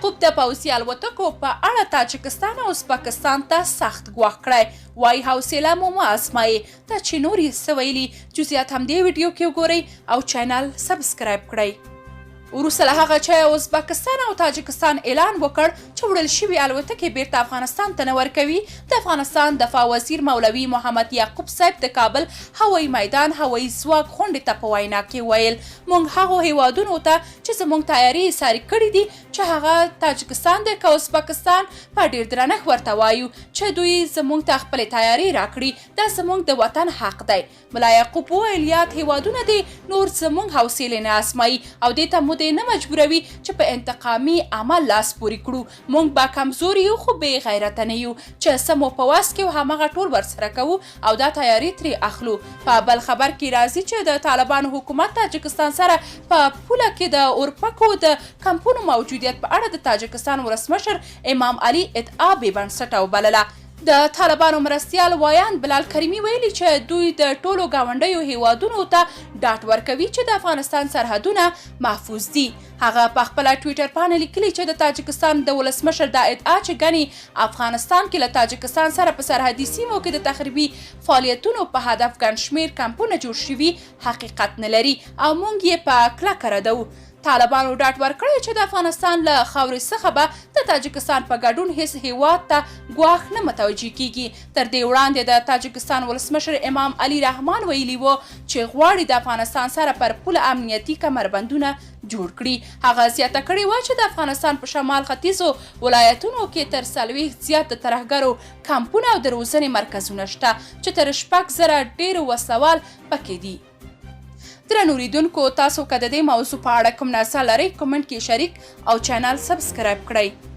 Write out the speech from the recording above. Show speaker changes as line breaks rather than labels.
یعقوب د پوځي الوتکو په اړه تاجکستان او ازبکستان ته سخت ګواښ کړی، وایي حوصله مو مه ازمایئ. ته چې نور یې څه ویلي جزئیات هم دې ویډیو کې وګورئ او چینل سبسکرایب کړئ. وروسته له هغه چې ازبکستان او تاجکستان اعلان وکړ چې وړل شوي الوتکې بیرته افغانستان ته نه ورکوي، د افغانستان دفاع وزیر مولوي محمد یعقوب صاحب د کابل هوایي میدان هوایي ځواک غونډې ته په وینا کې ویل موږ هغو هیوادونو ته چې زموږ تیاري ساري کړي دي چې هغه تاجکستان دی که ازبکستان په ډېر درنښت ورته وایو چې دوی زموږ ته خپلې تیاري راکړي، دا زموږ د وطن حق دی. ملا یعقوب وویل یاد هیوادونه دي نور زموږ حوصلې نه ازمایي او دې ته مو نه مجبوروي چې په انتقامي عمل لاس پورې کړو. موږ با کمزوري یو خو بې غیرته نه یو چې څه مو په وس کې همغه ټول ورسره کوو او دا تیاري ترې اخلو. په بل خبر کې راځي چې د طالبانو حکومت تاجکستان سره په پوله کې د اورپکو د کمپونو موجودیت په اړه د تاجکستان ولسمشر امام علي ادعا بې بنسټه وبلله. د طالبانو مرستیال وایان بلال کریمي ویلي چې دوی د ټولو ګاونډیو هیوادونو ته ډاډ ورکوي چې د افغانستان سرحدونه محفوظ دي. هغه په خپل ټویټر باندې لیکلي چې د تاجکستان د ولسمشر دا ادعا چې ګني افغانستان کې له تاجکستان سره په سرحدي سیمو کې د تخریبي فعالیتونو په هدف ګڼ شمېر کمپونه جوړ شوي حقیقت نه لري او موږ یې په کلکه ردوو. طالبانو ډاډ ورکړی چې د افغانستان له خاورې څخه به د تاجکستان په ګډون هیڅ هیواد ته ګواښ نه متوجه کیږي. تر دې وړاندې د تاجکستان ولسمشر امام علي رحمان ویلي و چې غواړي د افغانستان سره پر پوله امنیتي کمربندونه جوړ کړي. هغه زیاته کړې وه چې د افغانستان په شمال ختیځو ولایتونو کې تر 40 زیات د ترهګرو کمپونه او د روزنې مرکزونه شته چې تر 6,000 ډېر وسوال پکې دي. درنو لیدونکو تاسو که د دې موضوع په اړه کوم نظر لرئ کمنټ کې شریک او چینل سبسکرایب کړئ.